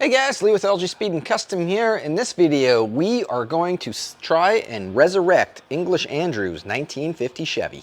Hey guys, Lee with LG Speed and Custom here. In this video, we are going to try and resurrect English Andrew's 1950 Chevy.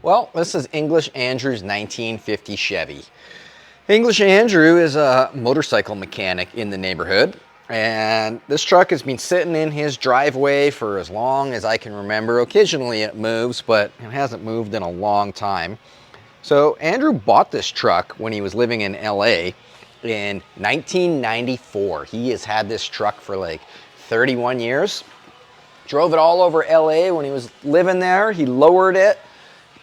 Well, this is English Andrew's 1950 Chevy. English Andrew is a motorcycle mechanic in the neighborhood, and this truck has been sitting in his driveway for as long as I can remember. Occasionally it moves, but it hasn't moved in a long time. So Andrew bought this truck when he was living in LA in 1994. He has had this truck for like 31 years. Drove it all over LA when he was living there. He lowered it,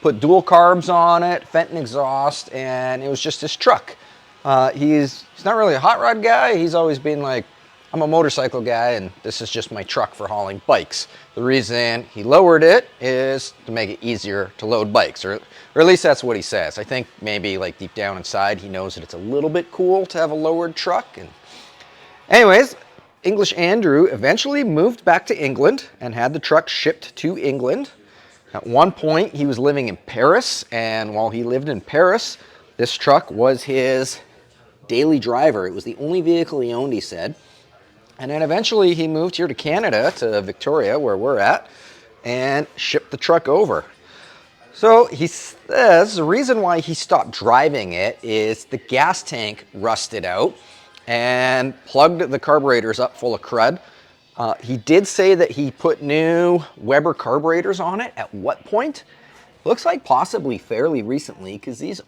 put dual carbs on it, Fenton exhaust, and it was just his truck. He's not really a hot rod guy. He's always been like, I'm a motorcycle guy and this is just my truck for hauling bikes. The reason he lowered it is to make it easier to load bikes, or at least that's what he says. I think maybe like deep down inside he knows that it's a little bit cool to have a lowered truck. And anyways, English Andrew eventually moved back to England and had the truck shipped to England. At one point, he was living in Paris, and while he lived in Paris, this truck was his daily driver. It was the only vehicle he owned, he said. And then eventually he moved here to Canada, to Victoria, where we're at, and shipped the truck over. So he says the reason why he stopped driving it is the gas tank rusted out and plugged the carburetors up full of crud. He did say that he put new Weber carburetors on it. At what point? Looks like possibly fairly recently, because these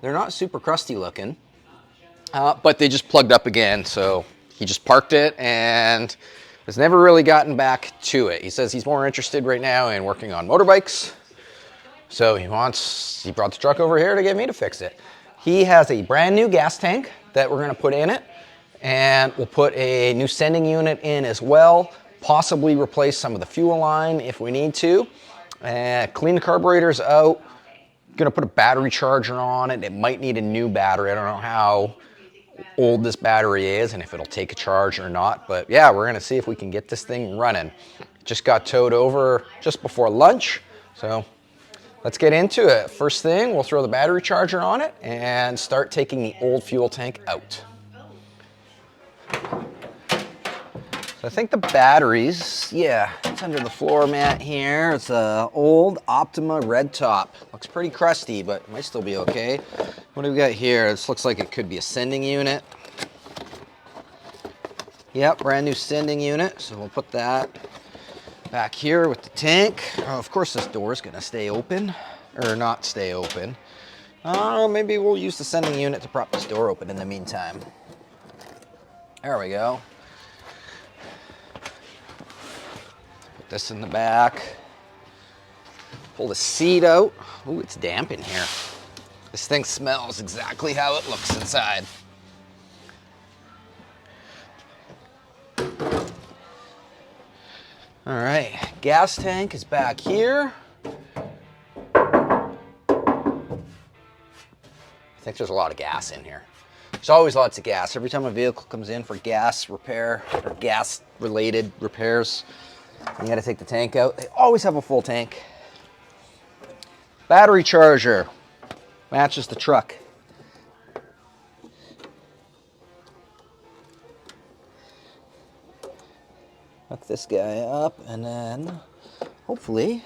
they're not super crusty looking, but they just plugged up again. So he just parked it and has never really gotten back to it. He says he's more interested right now in working on motorbikes. So he brought the truck over here to get me to fix it. He has a brand new gas tank that we're gonna put in it. And we'll put a new sending unit in as well, possibly replace some of the fuel line if we need to, and clean the carburetors out. Gonna put a battery charger on it. It might need a new battery. I don't know how old this battery is and if it'll take a charge or not, but yeah, we're gonna see if we can get this thing running. Just got towed over just before lunch, so let's get into it. First thing, we'll throw the battery charger on it and start taking the old fuel tank out. So I think the batteries, yeah, it's under the floor mat here. It's a old Optima red top. Looks pretty crusty, but it might still be okay. What do we got here? This looks like it could be a sending unit. Yep, brand new sending unit. So we'll put that back here with the tank. Oh, of course this door is gonna stay open, or not stay open. Maybe we'll use the sending unit to prop this door open in the meantime. There we go. Put this in the back. Pull the seat out. Ooh, it's damp in here. This thing smells exactly how it looks inside. All right, gas tank is back here. I think there's a lot of gas in here. There's always lots of gas. Every time a vehicle comes in for gas repair or gas related repairs, you gotta take the tank out. They always have a full tank. Battery charger matches the truck. Hook this guy up and then hopefully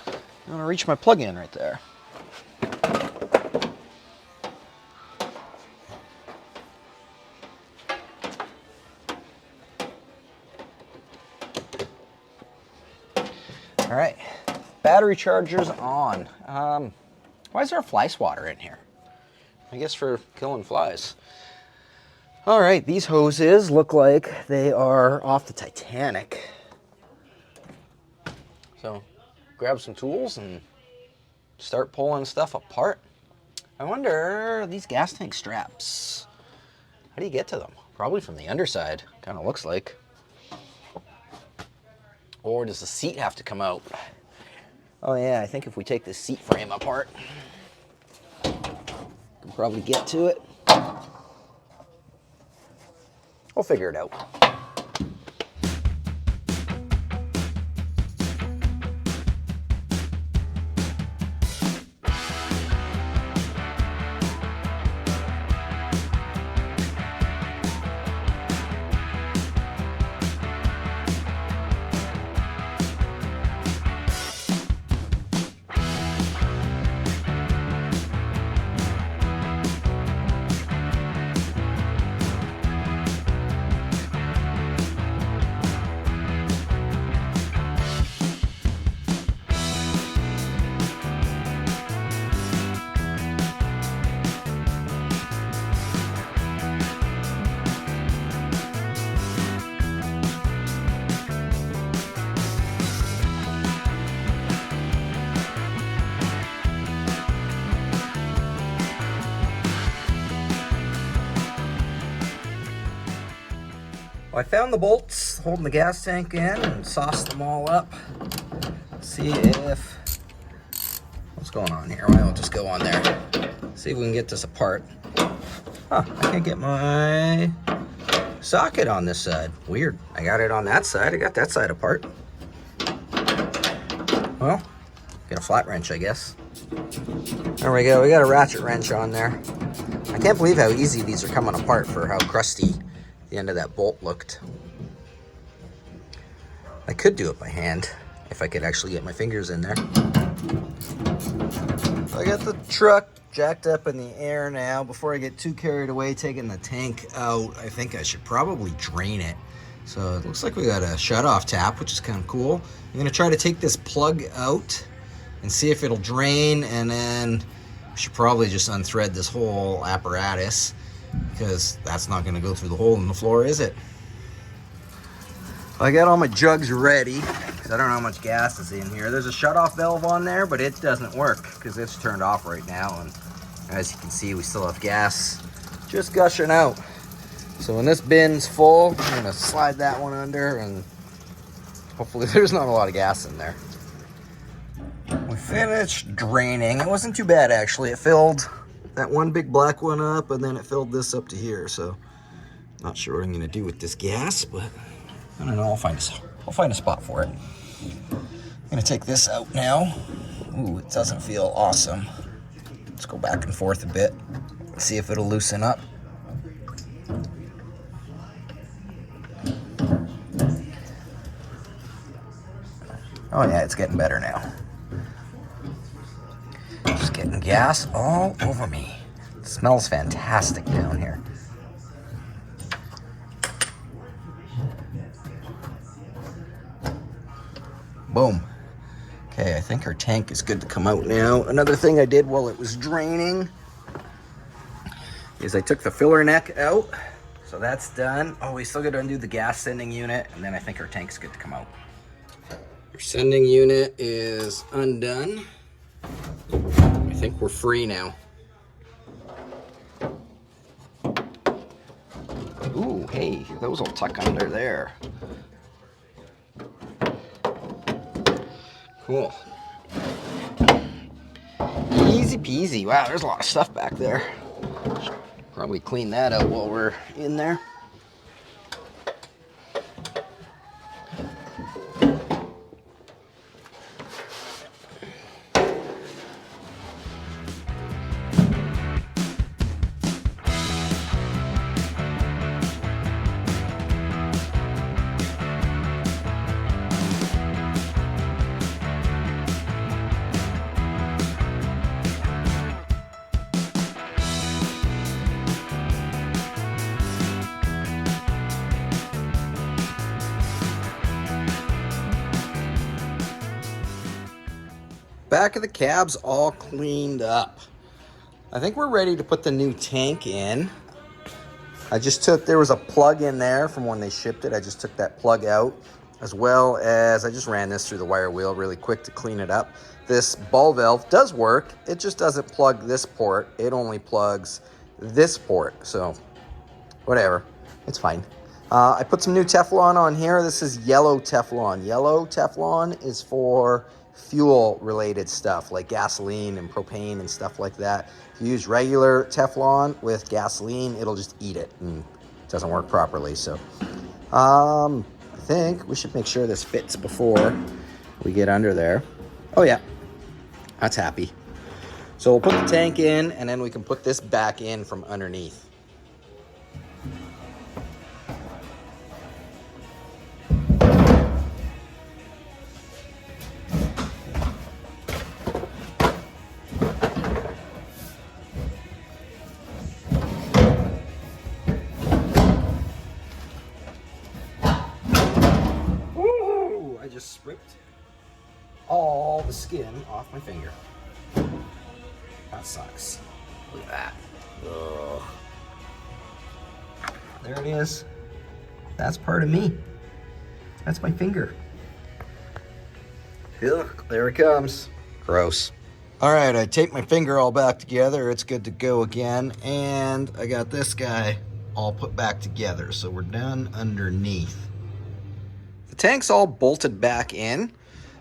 I'm gonna reach my plug-in right there. All right, battery charger's on. Why is there a fly swatter in here? I guess for killing flies. All right, these hoses look like they are off the Titanic. So grab some tools and start pulling stuff apart. I wonder, these gas tank straps, how do you get to them? Probably from the underside, kind of looks like. Or does the seat have to come out? Oh yeah, I think if we take this seat frame apart, we can probably get to it. We'll figure it out. I found the bolts holding the gas tank in and sauced them all up. See if, what's going on here? I will just go on there. See if we can get this apart. Huh, I can't get my socket on this side. Weird. I got it on that side. I got that side apart. Well, get a flat wrench, I guess. There we go. We got a ratchet wrench on there. I can't believe how easy these are coming apart for how crusty the end of that bolt looked. I could do it by hand if I could actually get my fingers in there. So I got the truck jacked up in the air now. Before I get too carried away taking the tank out, I think I should probably drain it. So it looks like we got a shut-off tap, which is kind of cool. I'm gonna try to take this plug out and see if it'll drain, and then we should probably just unthread this whole apparatus, because that's not gonna go through the hole in the floor, is it? I got all my jugs ready, because I don't know how much gas is in here. There's a shut-off valve on there, but it doesn't work, because it's turned off right now, and as you can see, we still have gas just gushing out. So when this bin's full, I'm gonna slide that one under, and hopefully there's not a lot of gas in there. We finished draining. It wasn't too bad, actually. It filled that one big black one up, and then it filled this up to here. So not sure what I'm gonna do with this gas, but I don't know. I'll find a spot for it. I'm gonna take this out now. Ooh, it doesn't feel awesome. Let's go back and forth a bit, see if it'll loosen up. Oh yeah, it's getting better now. Just getting gas all over me. It smells fantastic down here. Boom. Okay, I think our tank is good to come out now. Another thing I did while it was draining is I took the filler neck out. So that's done. Oh, we still got to undo the gas sending unit, and then I think our tank's good to come out. Our sending unit is undone. I think we're free now. Ooh, hey, those will tuck under there. Cool. Easy peasy. Wow, there's a lot of stuff back there. Should probably clean that out while we're in there. Back of the cab's all cleaned up. I think we're ready to put the new tank in. There was a plug in there from when they shipped it. I just took that plug out, as well as I just ran this through the wire wheel really quick to clean it up. this ball valve does work. It just doesn't plug this port. It only plugs this port. So whatever, it's fine. I put some new Teflon on here. This is yellow Teflon. Yellow Teflon is for fuel related stuff like gasoline and propane and stuff like that. If you use regular Teflon with gasoline, it'll just eat it and it doesn't work properly. So I think we should make sure this fits before we get under there. Oh yeah, that's happy. So we'll put the tank in and then we can put this back in from underneath. I just ripped all the skin off my finger. That sucks. Look at that. Ugh. There it is. That's part of me. That's my finger. Look, there it comes. Gross. All right, I taped my finger all back together. It's good to go again. And I got this guy all put back together. So we're done underneath. The tank's all bolted back in.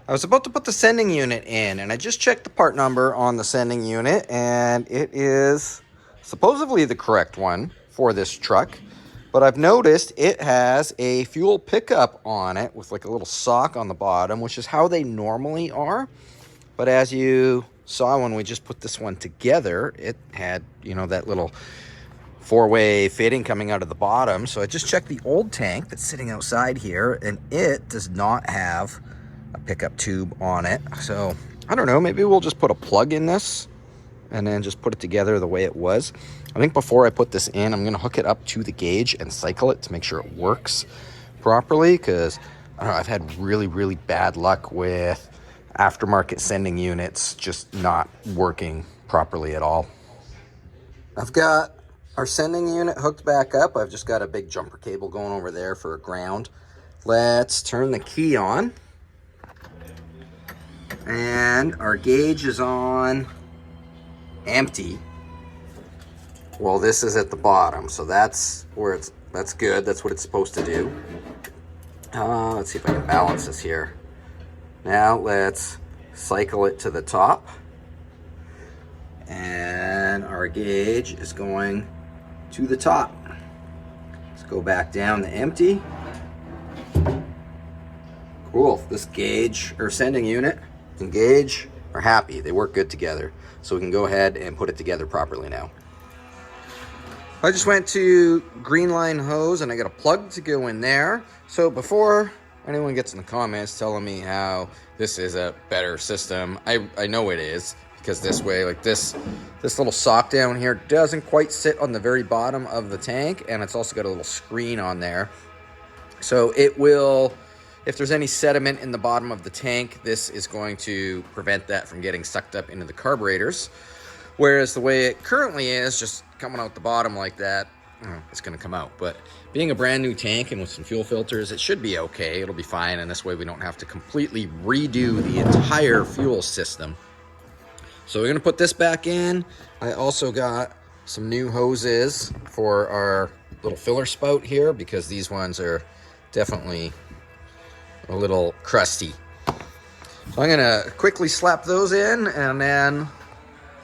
I was about to put the sending unit in, and I just checked the part number on the sending unit, and it is supposedly the correct one for this truck. But I've noticed it has a fuel pickup on it with like a little sock on the bottom, which is how they normally are. But as you saw when we just put this one together, it had, you know, that little four-way fitting coming out of the bottom. So I just checked the old tank that's sitting outside here, and it does not have a pickup tube on it. So I don't know, maybe we'll just put a plug in this and then just put it together the way it was. I think before I put this in, I'm gonna hook it up to the gauge and cycle it to make sure it works properly, because I don't know, I've had really bad luck with aftermarket sending units just not working properly at all. I've got our sending unit hooked back up. I've just got a big jumper cable going over there for ground. Let's turn the key on. And our gauge is on empty. Well, this is at the bottom, so that's where that's good. That's what it's supposed to do. Let's see if I can balance this here. Now let's cycle it to the top. And our gauge is going to the top. Let's go back down to empty. Cool. This gauge or sending unit and gauge are happy. They work good together. So we can go ahead and put it together properly now. I just went to green line hose and I got a plug to go in there. So before anyone gets in the comments telling me how this is a better system, I know it is. Because this way, like this little sock down here doesn't quite sit on the very bottom of the tank, and it's also got a little screen on there. So it will, if there's any sediment in the bottom of the tank, this is going to prevent that from getting sucked up into the carburetors. Whereas the way it currently is, just coming out the bottom like that, it's going to come out. But being a brand new tank and with some fuel filters, it should be okay. It'll be fine, and this way we don't have to completely redo the entire fuel system. So we're going to put this back in. I also got some new hoses for our little filler spout here, because these ones are definitely a little crusty. So I'm going to quickly slap those in, and then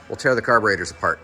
we'll tear the carburetors apart.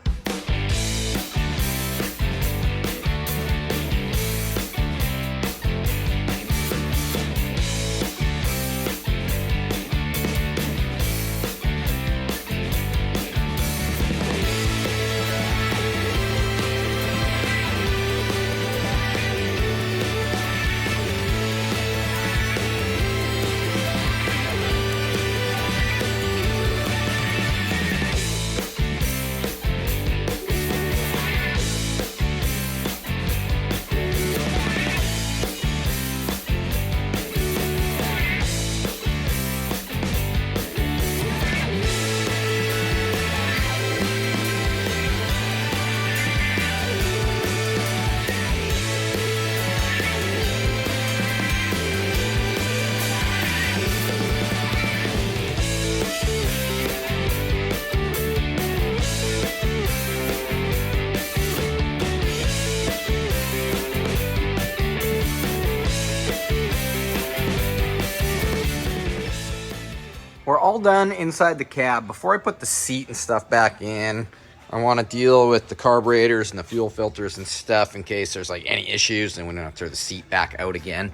all done inside the cab. Before I put the seat and stuff back in, I want to deal with the carburetors and the fuel filters and stuff in case there's like any issues and we don't have to throw the seat back out again.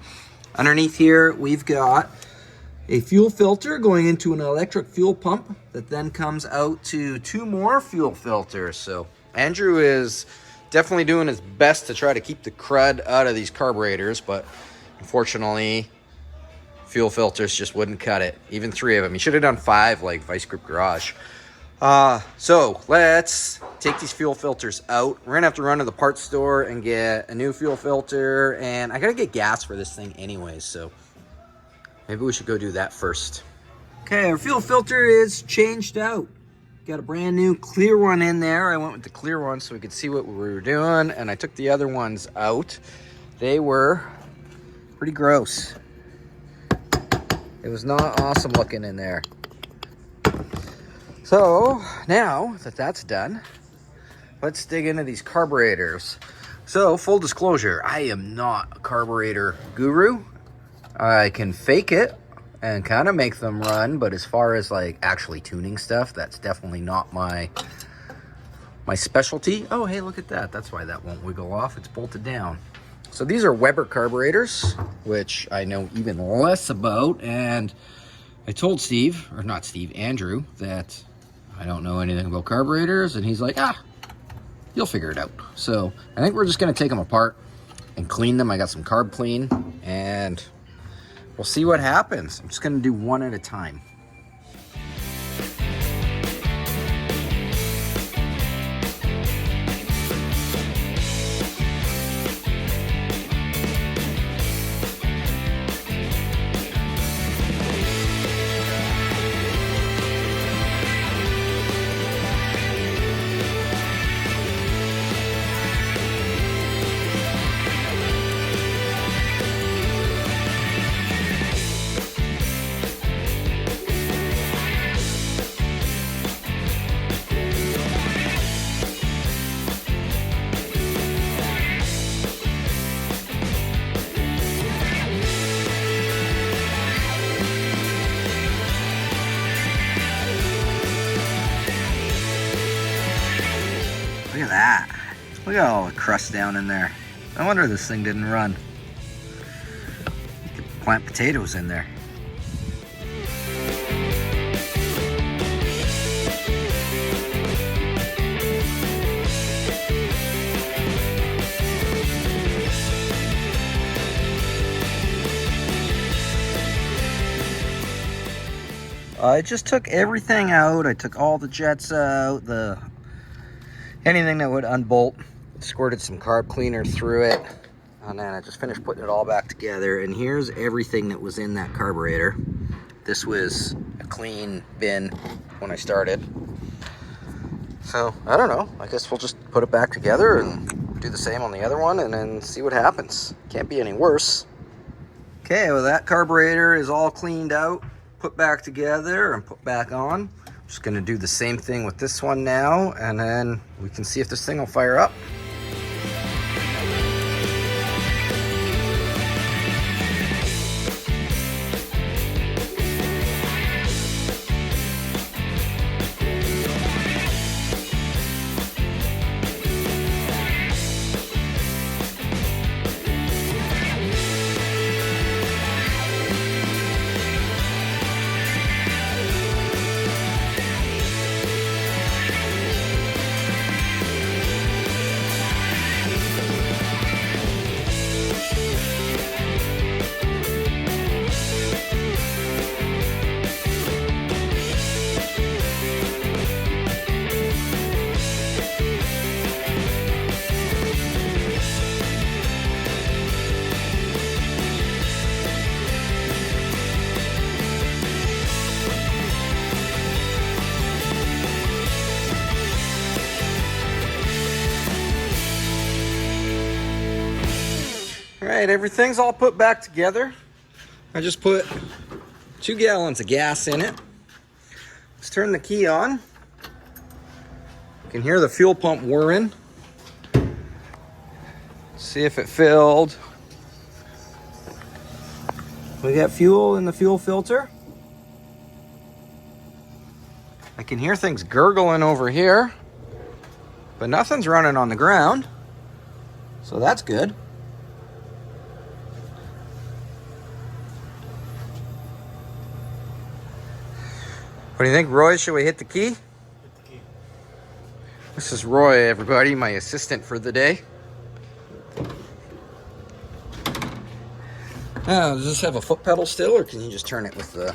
Underneath here, we've got a fuel filter going into an electric fuel pump that then comes out to 2 more fuel filters. So Andrew is definitely doing his best to try to keep the crud out of these carburetors, but unfortunately, fuel filters just wouldn't cut it. Even 3 of them. He should have done 5 like Vice Grip Garage. So let's take these fuel filters out. We're gonna have to run to the parts store and get a new fuel filter, and I gotta get gas for this thing anyways, so maybe we should go do that first. Okay, our fuel filter is changed out. Got a brand new clear one in there. I went with the clear one so we could see what we were doing, and I took the other ones out. They were pretty gross. It was not awesome looking in there. So now that that's done, let's dig into these carburetors. So full disclosure, I am not a carburetor guru. I can fake it and kind of make them run, but as far as like actually tuning stuff, that's definitely not my specialty. Oh, hey, look at that. That's why that won't wiggle off. It's bolted down. So these are Weber carburetors, which I know even less about. And I told Steve, or not Steve, Andrew, that I don't know anything about carburetors. And he's like, you'll figure it out. So I think we're just going to take them apart and clean them. I got some carb clean and we'll see what happens. I'm just going to do one at a time. Look at that. Look at all the crust down in there. No wonder this thing didn't run. You could plant potatoes in there. I just took everything out. I took all the jets out, anything that would unbolt, squirted some carb cleaner through it, and then I just finished putting it all back together. And here's everything that was in that carburetor. This was a clean bin when I started. So, I don't know. I guess we'll just put it back together and do the same on the other one and then see what happens. Can't be any worse. Okay, well that carburetor is all cleaned out, put back together and put back on. Just gonna do the same thing with this one now, and then we can see if this thing will fire up. All right, everything's all put back together. I just put 2 gallons of gas in it. Let's turn the key on. You can hear the fuel pump whirring. See if it filled. We got fuel in the fuel filter. I can hear things gurgling over here, but nothing's running on the ground, so that's good. What do you think, Roy? Should we hit the key? Hit the key. This is Roy, everybody, my assistant for the day. Does this have a foot pedal still, or can you just turn it with the...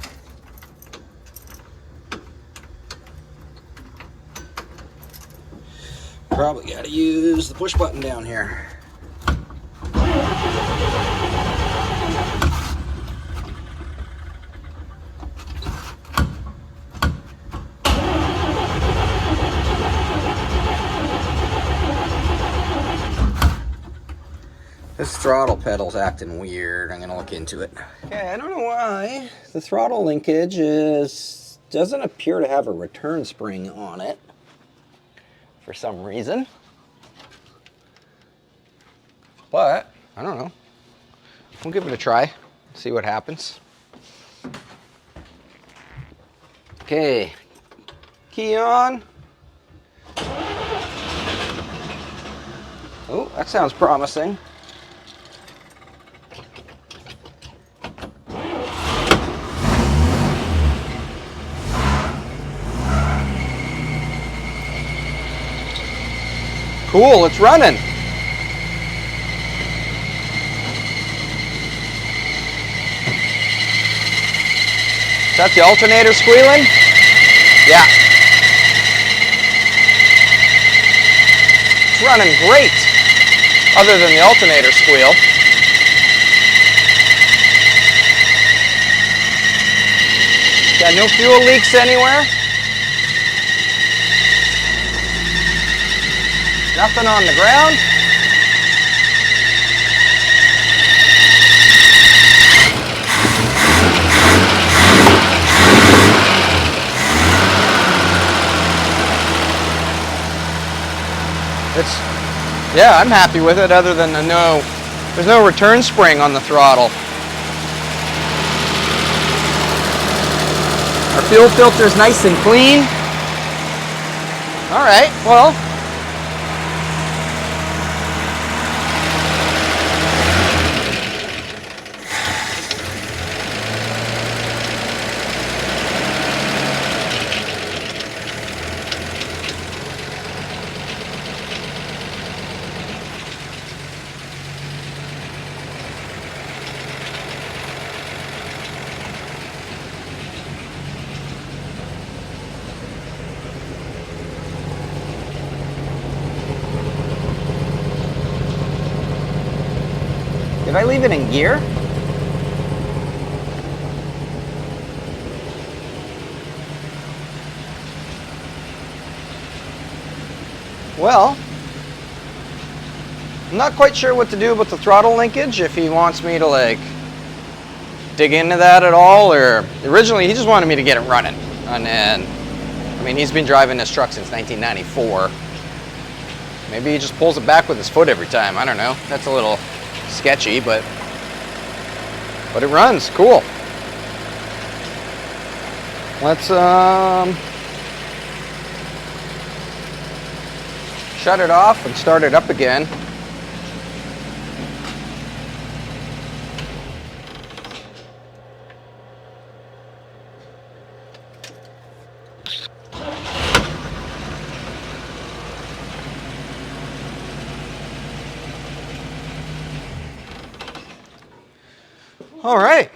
Probably got to use the push button down here. This throttle pedal's acting weird. I'm gonna look into it. Okay, I don't know why the throttle linkage doesn't appear to have a return spring on it for some reason. But I don't know. We'll give it a try. See what happens. Okay, key on. Oh, that sounds promising. Cool, it's running. Is that the alternator squealing? Yeah. It's running great, other than the alternator squeal. Got no fuel leaks anywhere. Nothing on the ground. Yeah, I'm happy with it, other than there's no return spring on the throttle. Our fuel filter's nice and clean. All right, well. Did I leave it in gear? Well, I'm not quite sure what to do about the throttle linkage, if he wants me to like dig into that at all, or originally he just wanted me to get it running. And then, I mean, he's been driving this truck since 1994. Maybe he just pulls it back with his foot every time. I don't know. That's a little sketchy, but it runs cool. Let's shut it off and start it up again. All right.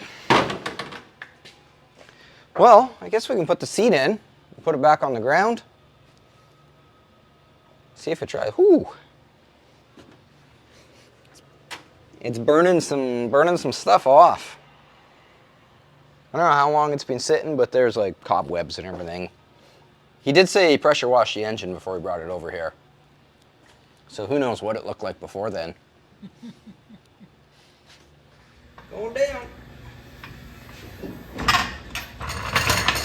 Well, I guess we can put the seat in, put it back on the ground. See if it tries. Whoo! It's burning some stuff off. I don't know how long it's been sitting, but there's like cobwebs and everything. He did say he pressure washed the engine before he brought it over here. So who knows what it looked like before then. Going down.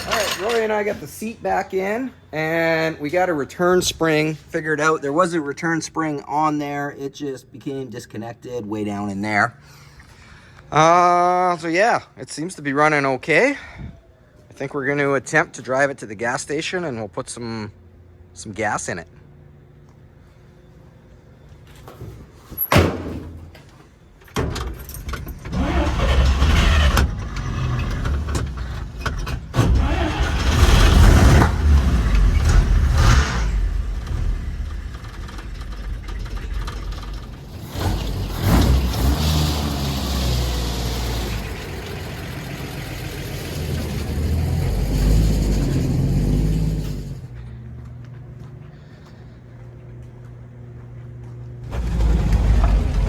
All right, Roy and I got the seat back in, and we got a return spring figured out. There was a return spring on there. It just became disconnected way down in there. So yeah, it seems to be running okay. I think we're going to attempt to drive it to the gas station, and we'll put some gas in it.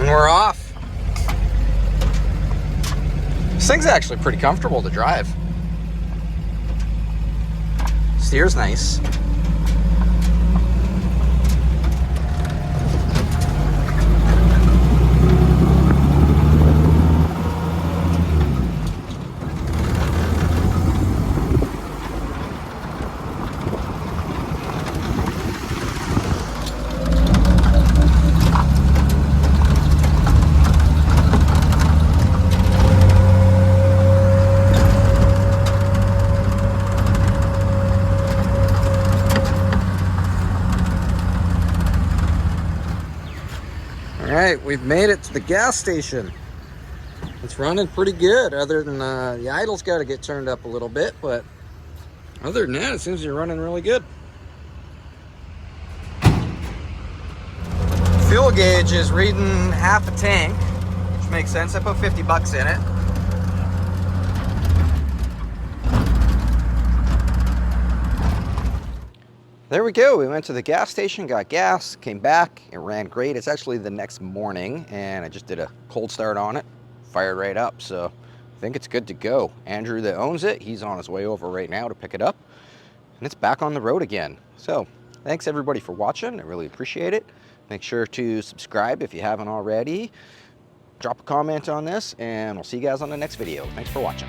And we're off. This thing's actually pretty comfortable to drive. Steers nice. All right, we've made it to the gas station. It's running pretty good, other than the idle's got to get turned up a little bit, but other than that, it seems to be running really good. Fuel gauge is reading half a tank, which makes sense. I put 50 bucks in it. There we go. We went to the gas station, got gas, came back. It ran great. It's actually the next morning, and I just did a cold start on it, fired right up. So I think it's good to go. Andrew that owns it, he's on his way over right now to pick it up, and it's back on the road again. So thanks everybody for watching. I really appreciate it. Make sure to subscribe if you haven't already. Drop a comment on this, and we'll see you guys on the next video. Thanks for watching.